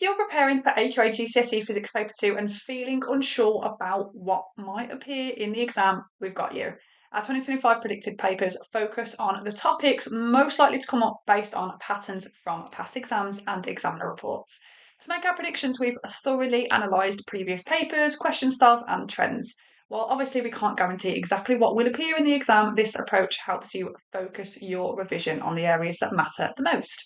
If you're preparing for AQA GCSE Physics Paper 2 and feeling unsure about what might appear in the exam, we've got you. Our 2025 predicted papers focus on the topics most likely to come up based on patterns from past exams and examiner reports. To make our predictions, we've thoroughly analysed previous papers, question styles, and trends. While obviously we can't guarantee exactly what will appear in the exam, this approach helps you focus your revision on the areas that matter the most.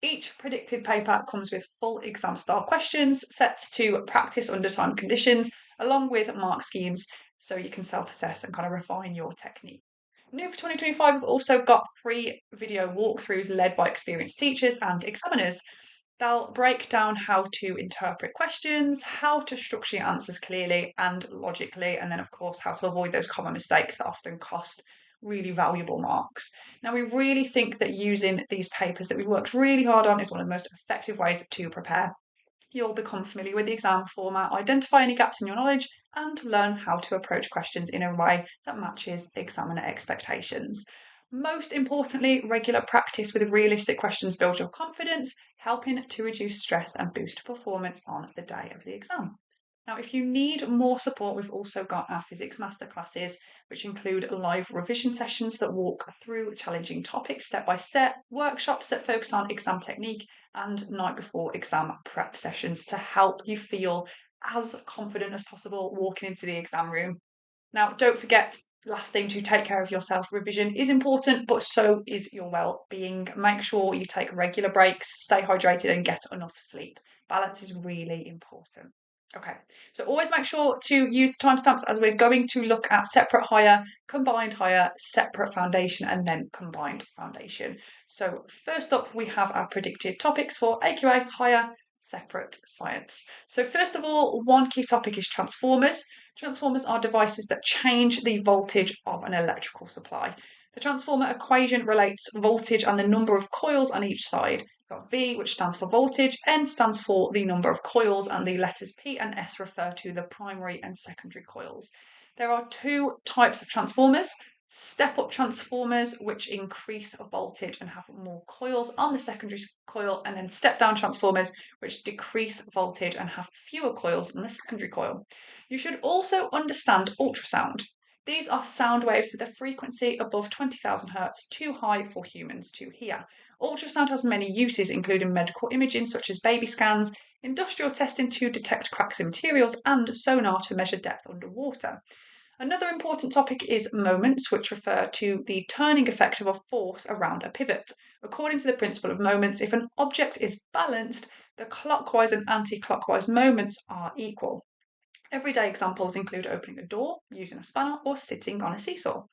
Each predicted paper comes with full exam style questions set to practice under time conditions, along with mark schemes so you can self-assess and kind of refine your technique. New for 2025, we've also got free video walkthroughs led by experienced teachers and examiners. They'll break down how to interpret questions, how to structure your answers clearly and logically, and then, of course, how to avoid those common mistakes that often cost really valuable marks. Now, we really think that using these papers that we've worked really hard on is one of the most effective ways to prepare. You'll become familiar with the exam format, identify any gaps in your knowledge, and learn how to approach questions in a way that matches examiner expectations. Most importantly, regular practice with realistic questions builds your confidence, helping to reduce stress and boost performance on the day of the exam. Now, if you need more support, we've also got our physics masterclasses, which include live revision sessions that walk through challenging topics step by step, workshops that focus on exam technique, and night before exam prep sessions to help you feel as confident as possible walking into the exam room. Now, don't forget, last thing, to take care of yourself. Revision is important, but so is your well-being. Make sure you take regular breaks, stay hydrated, and get enough sleep. Balance is really important. Okay, so always make sure to use the timestamps as we're going to look at separate higher, combined higher, separate foundation, and then combined foundation. So first up, we have our predicted topics for AQA, higher, separate science. So first of all, one key topic is transformers. Transformers are devices that change the voltage of an electrical supply. The transformer equation relates voltage and the number of coils on each side. You've got V, which stands for voltage, N stands for the number of coils, and the letters P and S refer to the primary and secondary coils. There are two types of transformers. Step-up transformers, which increase voltage and have more coils on the secondary coil, and then step-down transformers, which decrease voltage and have fewer coils on the secondary coil. You should also understand ultrasound. These are sound waves with a frequency above 20,000 Hz, too high for humans to hear. Ultrasound has many uses, including medical imaging such as baby scans, industrial testing to detect cracks in materials, and sonar to measure depth underwater. Another important topic is moments, which refer to the turning effect of a force around a pivot. According to the principle of moments, if an object is balanced, the clockwise and anti-clockwise moments are equal. Everyday examples include opening a door, using a spanner, or sitting on a seesaw.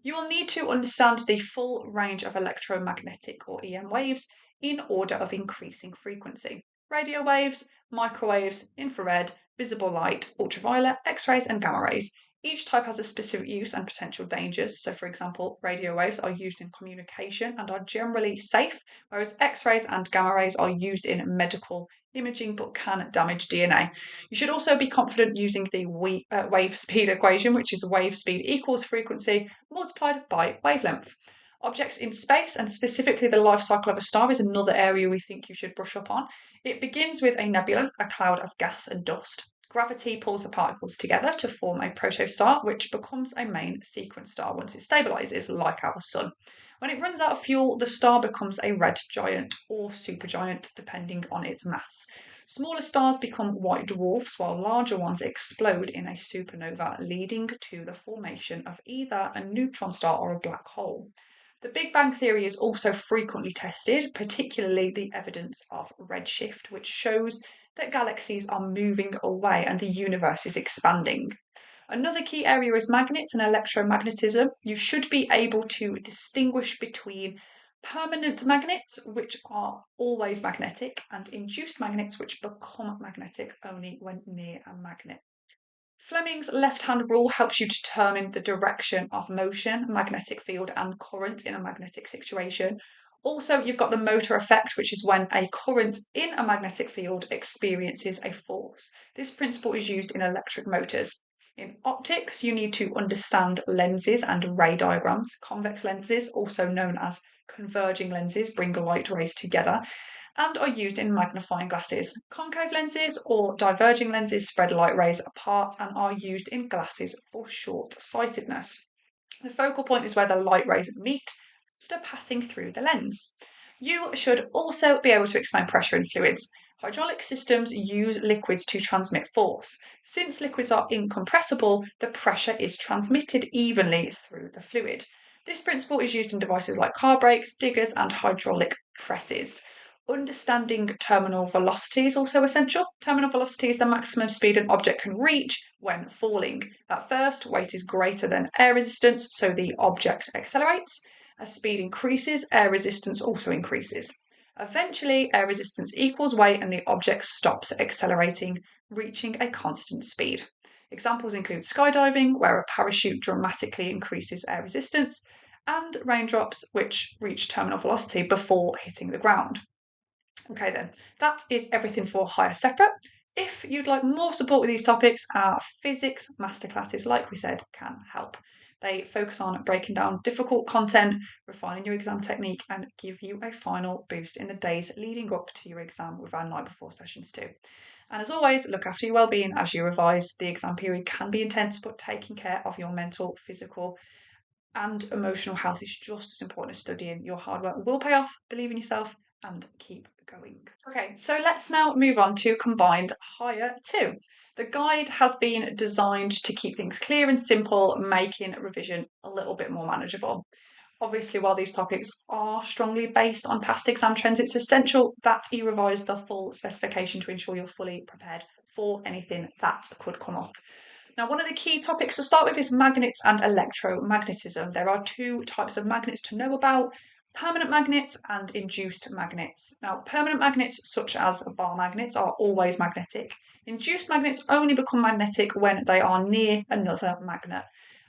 You will need to understand the full range of electromagnetic or EM waves in order of increasing frequency. Radio waves, microwaves, infrared, visible light, ultraviolet, X-rays, and gamma rays. Each type has a specific use and potential dangers. So, for example, radio waves are used in communication and are generally safe, whereas X-rays and gamma rays are used in medical imaging but can damage DNA. You should also be confident using the wave speed equation, which is wave speed equals frequency multiplied by wavelength. Objects in space, and specifically the life cycle of a star, is another area we think you should brush up on. It begins with a nebula, a cloud of gas and dust. Gravity pulls the particles together to form a protostar, which becomes a main sequence star once it stabilises, like our Sun. When it runs out of fuel, the star becomes a red giant or supergiant, depending on its mass. Smaller stars become white dwarfs, while larger ones explode in a supernova, leading to the formation of either a neutron star or a black hole. The Big Bang Theory is also frequently tested, particularly the evidence of redshift, which shows that galaxies are moving away and the universe is expanding. Another key area is magnets and electromagnetism. You should be able to distinguish between permanent magnets, which are always magnetic, and induced magnets, which become magnetic only when near a magnet. Fleming's left-hand rule helps you determine the direction of motion, magnetic field, and current in a magnetic situation. Also, you've got the motor effect, which is when a current in a magnetic field experiences a force. This principle is used in electric motors. In optics, you need to understand lenses and ray diagrams. Convex lenses, also known as converging lenses, bring light rays together. and are used in magnifying glasses. Concave lenses or diverging lenses spread light rays apart and are used in glasses for short-sightedness. The focal point is where the light rays meet after passing through the lens. You should also be able to explain pressure in fluids. Hydraulic systems use liquids to transmit force. Since liquids are incompressible, the pressure is transmitted evenly through the fluid. This principle is used in devices like car brakes, diggers, and hydraulic presses. Understanding terminal velocity is also essential. Terminal velocity is the maximum speed an object can reach when falling. At first, weight is greater than air resistance, so the object accelerates. As speed increases, air resistance also increases. Eventually, air resistance equals weight and the object stops accelerating, reaching a constant speed. Examples include skydiving, where a parachute dramatically increases air resistance, and raindrops, which reach terminal velocity before hitting the ground. Okay then, that is everything for Higher Separate. If you'd like more support with these topics, our physics masterclasses, like we said, can help. They focus on breaking down difficult content, refining your exam technique, and give you a final boost in the days leading up to your exam with our night before sessions too. And as always, look after your well-being as you revise. The exam period can be intense, but taking care of your mental, physical, and emotional health is just as important as studying. Your hard work will pay off. Believe in yourself and keep going. Okay, so let's now move on to Combined Higher 2. The guide has been designed to keep things clear and simple, making revision a little bit more manageable. Obviously, while these topics are strongly based on past exam trends, it's essential that you revise the full specification to ensure you're fully prepared for anything that could come up. Now, one of the key topics to start with is magnets and electromagnetism. There are two types of magnets to know about: permanent magnets and induced magnets. Now, permanent magnets, such as bar magnets, are always magnetic. Induced magnets only become magnetic when they are near another magnet.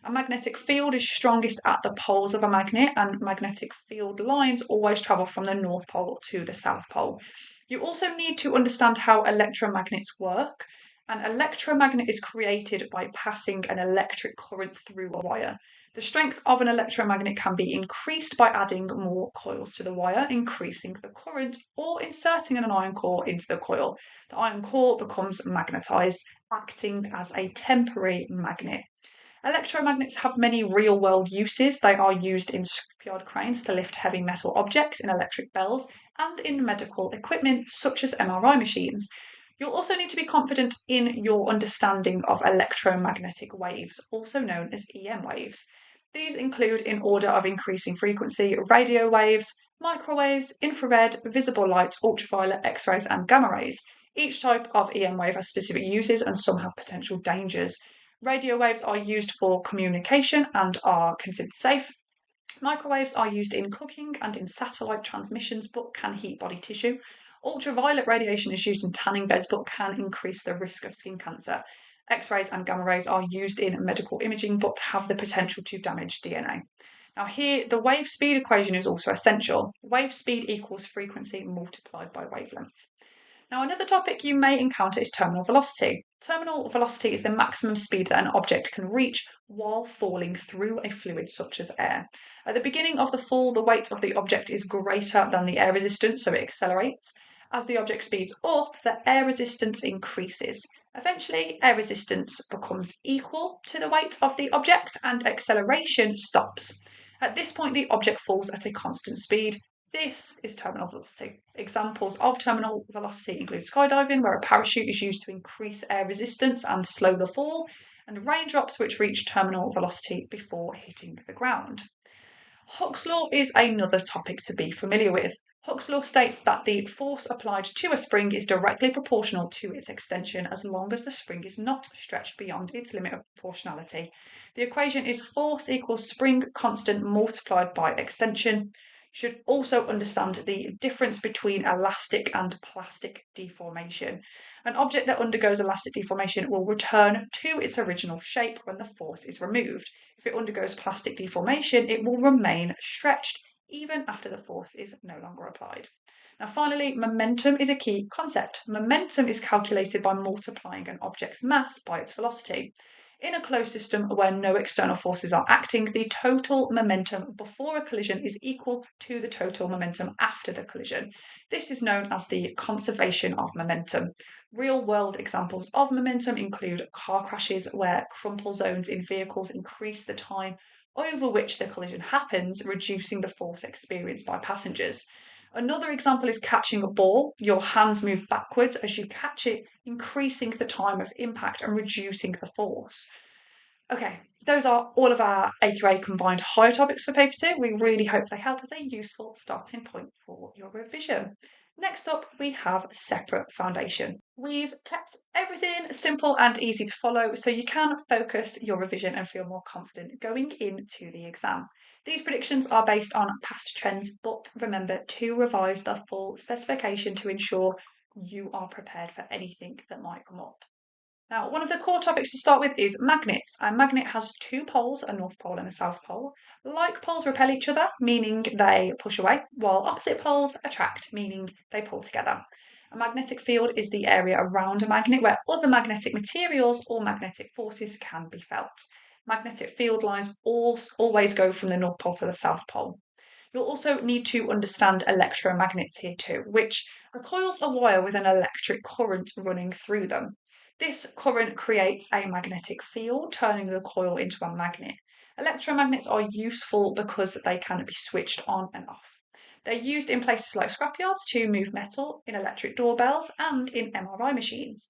A magnetic field is strongest at the poles of a magnet, and magnetic field lines always travel from the North Pole to the South Pole. You also need to understand how electromagnets work. An electromagnet is created by passing an electric current through a wire. The strength of an electromagnet can be increased by adding more coils to the wire, increasing the current, or inserting an iron core into the coil. The iron core becomes magnetized, acting as a temporary magnet. Electromagnets have many real-world uses. They are used in scrapyard cranes to lift heavy metal objects, in electric bells, and in medical equipment such as MRI machines. You'll also need to be confident in your understanding of electromagnetic waves, also known as EM waves. These include, in order of increasing frequency, radio waves, microwaves, infrared, visible light, ultraviolet, X-rays, and gamma rays. Each type of EM wave has specific uses and some have potential dangers. Radio waves are used for communication and are considered safe. Microwaves are used in cooking and in satellite transmissions but can heat body tissue. Ultraviolet radiation is used in tanning beds but can increase the risk of skin cancer. X-rays and gamma rays are used in medical imaging but have the potential to damage DNA. Now here, the wave speed equation is also essential. Wave speed equals frequency multiplied by wavelength. Now, another topic you may encounter is terminal velocity. Terminal velocity is the maximum speed that an object can reach while falling through a fluid such as air. At the beginning of the fall, the weight of the object is greater than the air resistance, so it accelerates. As the object speeds up, the air resistance increases. Eventually, air resistance becomes equal to the weight of the object and acceleration stops. At this point, the object falls at a constant speed. This is terminal velocity. Examples of terminal velocity include skydiving, where a parachute is used to increase air resistance and slow the fall, and raindrops, which reach terminal velocity before hitting the ground. Hooke's law is another topic to be familiar with. Hooke's law states that the force applied to a spring is directly proportional to its extension as long as the spring is not stretched beyond its limit of proportionality. The equation is force equals spring constant multiplied by extension. You should also understand the difference between elastic and plastic deformation. An object that undergoes elastic deformation will return to its original shape when the force is removed. If it undergoes plastic deformation, it will remain stretched even after the force is no longer applied. Now finally, momentum is a key concept. Momentum is calculated by multiplying an object's mass by its velocity. In a closed system where no external forces are acting, the total momentum before a collision is equal to the total momentum after the collision. This is known as the conservation of momentum. Real-world examples of momentum include car crashes where crumple zones in vehicles increase the time over which the collision happens, reducing the force experienced by passengers. Another example is catching a ball. Your hands move backwards as you catch it, increasing the time of impact and reducing the force. Okay, those are all of our AQA combined higher topics for paper 2. We really hope they help as a useful starting point for your revision. Next up, we have separate foundation. We've kept everything simple and easy to follow so you can focus your revision and feel more confident going into the exam. These predictions are based on past trends, but remember to revise the full specification to ensure you are prepared for anything that might come up. Now, one of the core topics to start with is magnets. A magnet has two poles, a north pole and a south pole. Like poles repel each other, meaning they push away, while opposite poles attract, meaning they pull together. A magnetic field is the area around a magnet where other magnetic materials or magnetic forces can be felt. Magnetic field lines always go from the north pole to the south pole. You'll also need to understand electromagnets here too, which are coils of wire with an electric current running through them. This current creates a magnetic field, turning the coil into a magnet. Electromagnets are useful because they can be switched on and off. They're used in places like scrapyards to move metal, in electric doorbells, and in MRI machines.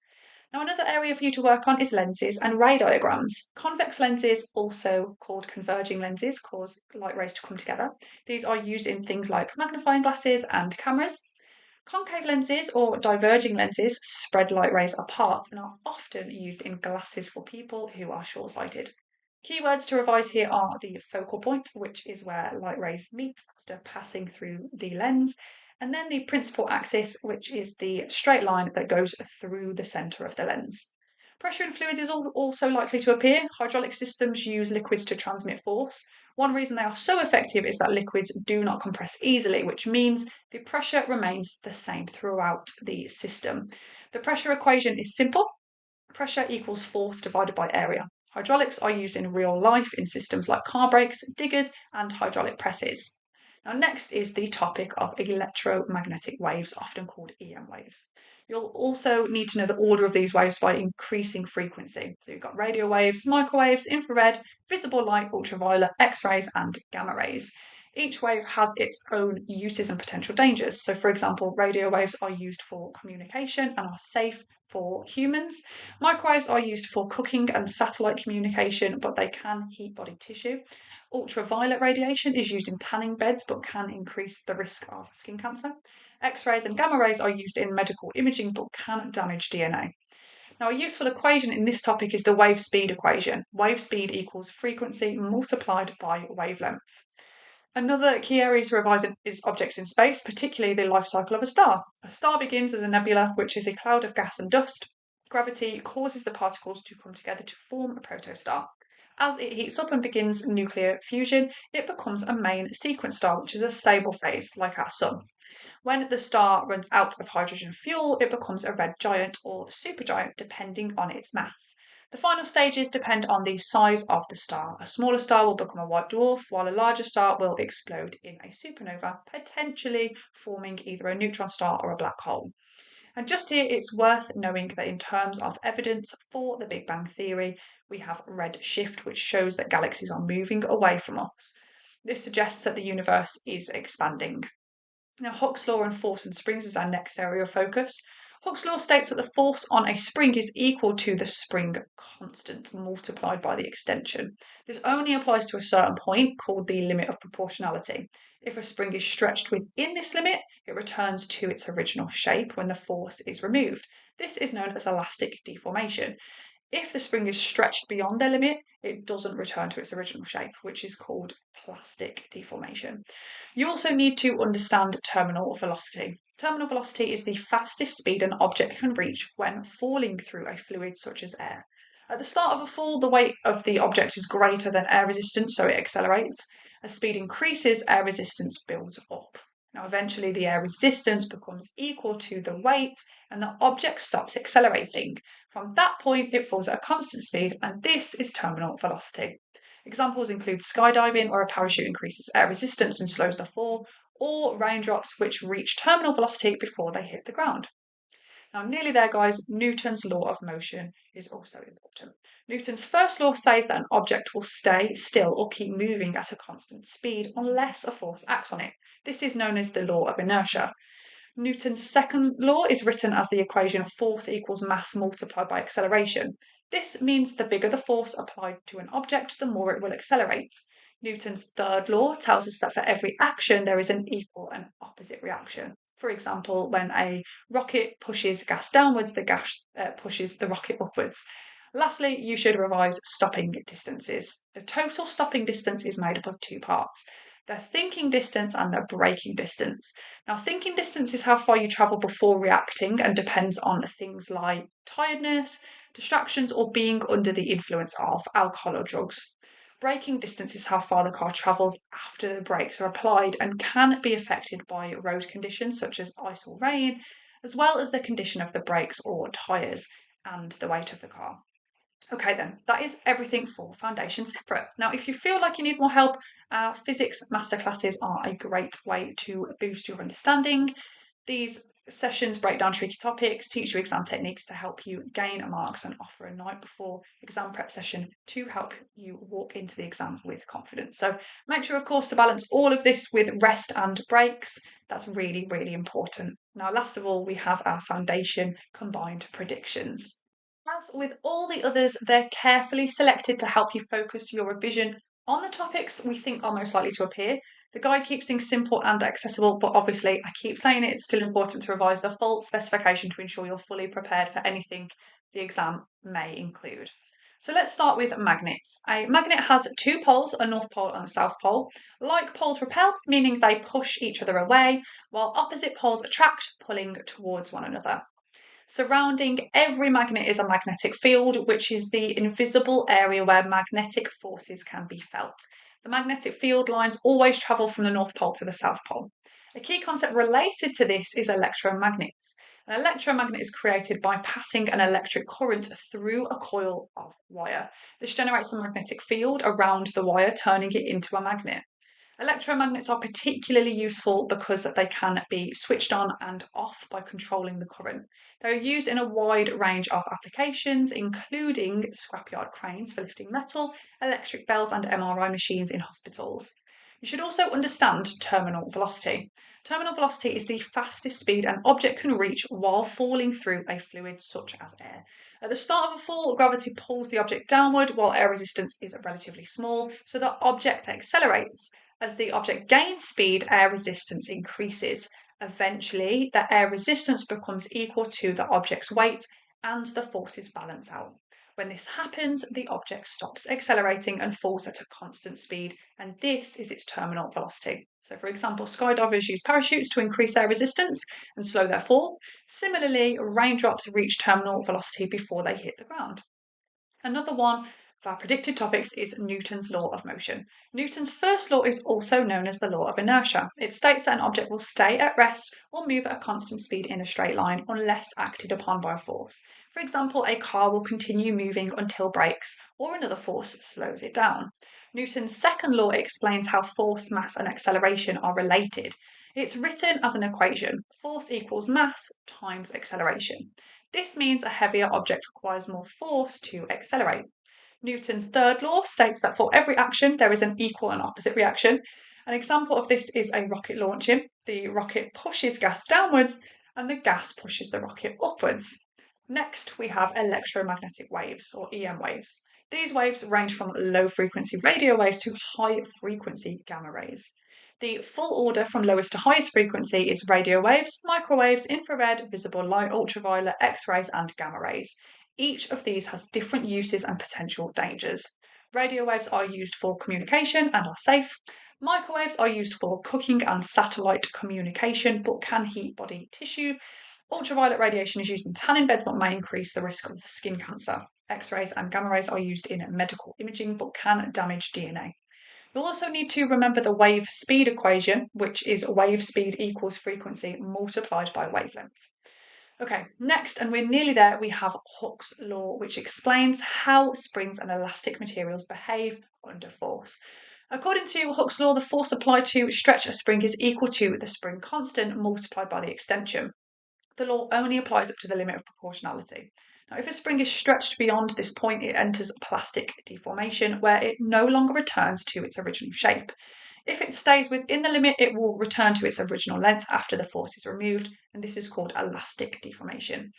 Now, another area for you to work on is lenses and ray diagrams. Convex lenses, also called converging lenses, cause light rays to come together. These are used in things like magnifying glasses and cameras. Concave lenses or diverging lenses spread light rays apart and are often used in glasses for people who are short-sighted. Keywords to revise here are the focal point, which is where light rays meet after passing through the lens, and then the principal axis, which is the straight line that goes through the centre of the lens. Pressure in fluids is also likely to appear. Hydraulic systems use liquids to transmit force. One reason they are so effective is that liquids do not compress easily, which means the pressure remains the same throughout the system. The pressure equation is simple. Pressure equals force divided by area. Hydraulics are used in real life in systems like car brakes, diggers, and hydraulic presses. Now, next is the topic of electromagnetic waves, often called EM waves. You'll also need to know the order of these waves by increasing frequency. So you've got radio waves, microwaves, infrared, visible light, ultraviolet, X-rays, and gamma rays. Each wave has its own uses and potential dangers. So, for example, radio waves are used for communication and are safe for humans. Microwaves are used for cooking and satellite communication, but they can heat body tissue. Ultraviolet radiation is used in tanning beds but can increase the risk of skin cancer. X-rays and gamma rays are used in medical imaging but can damage DNA. Now, a useful equation in this topic is the wave speed equation. Wave speed equals frequency multiplied by wavelength. Another key area to revise is objects in space, particularly the life cycle of a star. A star begins as a nebula, which is a cloud of gas and dust. Gravity causes the particles to come together to form a protostar. As it heats up and begins nuclear fusion, it becomes a main sequence star, which is a stable phase, like our Sun. When the star runs out of hydrogen fuel, it becomes a red giant or supergiant, depending on its mass. The final stages depend on the size of the star. A smaller star will become a white dwarf, while a larger star will explode in a supernova, potentially forming either a neutron star or a black hole. And just here, it's worth knowing that in terms of evidence for the Big Bang Theory, we have red shift, which shows that galaxies are moving away from us. This suggests that the universe is expanding. Now, Hooke's law and force and springs is our next area of focus. Hooke's law states that the force on a spring is equal to the spring constant multiplied by the extension. This only applies to a certain point called the limit of proportionality. If a spring is stretched within this limit, it returns to its original shape when the force is removed. This is known as elastic deformation. If the spring is stretched beyond their limit, it doesn't return to its original shape, which is called plastic deformation. You also need to understand terminal velocity. Terminal velocity is the fastest speed an object can reach when falling through a fluid such as air. At the start of a fall, the weight of the object is greater than air resistance, so it accelerates. As speed increases, air resistance builds up. Now, eventually, the air resistance becomes equal to the weight and the object stops accelerating. From that point, it falls at a constant speed, and this is terminal velocity. Examples include skydiving, where a parachute increases air resistance and slows the fall, or raindrops, which reach terminal velocity before they hit the ground. Now, nearly there, guys, Newton's law of motion is also important. Newton's first law says that an object will stay still or keep moving at a constant speed unless a force acts on it. This is known as the law of inertia. Newton's second law is written as the equation force equals mass multiplied by acceleration. This means the bigger the force applied to an object, the more it will accelerate. Newton's third law tells us that for every action, there is an equal and opposite reaction. For example, when a rocket pushes gas downwards, the gas pushes the rocket upwards. Lastly, you should revise stopping distances. The total stopping distance is made up of two parts: the thinking distance and the braking distance. Now, thinking distance is how far you travel before reacting and depends on things like tiredness, distractions, or being under the influence of alcohol or drugs. Braking distance is how far the car travels after the brakes are applied and can be affected by road conditions such as ice or rain, as well as the condition of the brakes or tyres and the weight of the car. Okay, then, that is everything for Foundation Separate. Now, if you feel like you need more help, physics masterclasses are a great way to boost your understanding. These sessions break down tricky topics, teach you exam techniques to help you gain marks, and offer a night before exam prep session to help you walk into the exam with confidence. So make sure, of course, to balance all of this with rest and breaks. That's really, really important. Now, last of all, we have our Foundation combined predictions. As with all the others, they're carefully selected to help you focus your revision on the topics we think are most likely to appear. The guide keeps things simple and accessible, but obviously, I keep saying it's still important to revise the full specification to ensure you're fully prepared for anything the exam may include. So let's start with magnets. A magnet has two poles, a north pole and a south pole. Like poles repel, meaning they push each other away, while opposite poles attract, pulling towards one another. Surrounding every magnet is a magnetic field, which is the invisible area where magnetic forces can be felt. The magnetic field lines always travel from the North Pole to the South Pole. A key concept related to this is electromagnets. An electromagnet is created by passing an electric current through a coil of wire. This generates a magnetic field around the wire, turning it into a magnet. Electromagnets are particularly useful because they can be switched on and off by controlling the current. They are used in a wide range of applications, including scrapyard cranes for lifting metal, electric bells, and MRI machines in hospitals. You should also understand terminal velocity. Terminal velocity is the fastest speed an object can reach while falling through a fluid such as air. At the start of a fall, gravity pulls the object downward while air resistance is relatively small, so the object accelerates. As the object gains speed, air resistance increases. Eventually, the air resistance becomes equal to the object's weight and the forces balance out. When this happens, the object stops accelerating and falls at a constant speed, and this is its terminal velocity. So, for example, skydivers use parachutes to increase air resistance and slow their fall. Similarly, raindrops reach terminal velocity before they hit the ground. Another one of our predicted topics is Newton's law of motion. Newton's first law is also known as the law of inertia. It states that an object will stay at rest or move at a constant speed in a straight line unless acted upon by a force. For example, a car will continue moving until brakes or another force slows it down. Newton's second law explains how force, mass, and acceleration are related. It's written as an equation: force equals mass times acceleration. This means a heavier object requires more force to accelerate. Newton's third law states that for every action, there is an equal and opposite reaction. An example of this is a rocket launching. The rocket pushes gas downwards and the gas pushes the rocket upwards. Next, we have electromagnetic waves, or EM waves. These waves range from low frequency radio waves to high frequency gamma rays. The full order from lowest to highest frequency is radio waves, microwaves, infrared, visible light, ultraviolet, X-rays, and gamma rays. Each of these has different uses and potential dangers. Radio waves are used for communication and are safe. Microwaves are used for cooking and satellite communication but can heat body tissue. Ultraviolet radiation is used in tanning beds but may increase the risk of skin cancer. X-rays and gamma rays are used in medical imaging but can damage DNA. You'll also need to remember the wave speed equation, which is wave speed equals frequency multiplied by wavelength. Okay, next, and we're nearly there, we have Hooke's law, which explains how springs and elastic materials behave under force. According to Hooke's law, the force applied to stretch a spring is equal to the spring constant multiplied by the extension. The law only applies up to the limit of proportionality. Now, if a spring is stretched beyond this point, it enters plastic deformation, where it no longer returns to its original shape. If it stays within the limit, it will return to its original length after the force is removed, and this is called elastic deformation.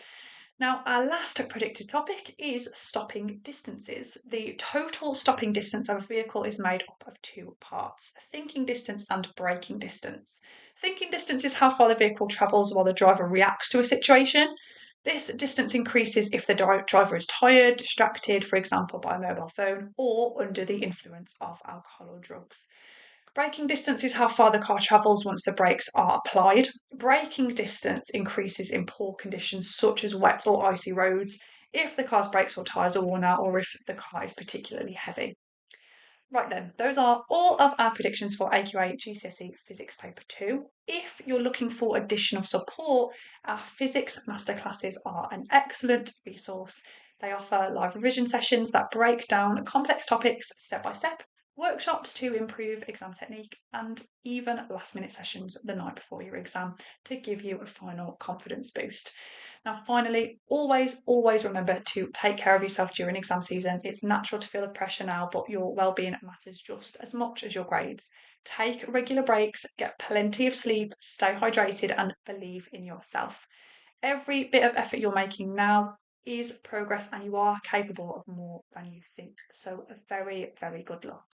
Now, our last predicted topic is stopping distances. The total stopping distance of a vehicle is made up of two parts, thinking distance and braking distance. Thinking distance is how far the vehicle travels while the driver reacts to a situation. This distance increases if the driver is tired, distracted, for example, by a mobile phone, or under the influence of alcohol or drugs. Braking distance is how far the car travels once the brakes are applied. Braking distance increases in poor conditions such as wet or icy roads, if the car's brakes or tyres are worn out, or if the car is particularly heavy. Right then, those are all of our predictions for AQA GCSE Physics Paper 2. If you're looking for additional support, our physics masterclasses are an excellent resource. They offer live revision sessions that break down complex topics step by step, workshops to improve exam technique, and even last minute sessions the night before your exam to give you a final confidence boost. Now, finally, always remember to take care of yourself during exam season. It's natural to feel the pressure now, but your well-being matters just as much as your grades. Take regular breaks, get plenty of sleep, stay hydrated, and believe in yourself. Every bit of effort you're making now is progress, and you are capable of more than you think. So, very good luck.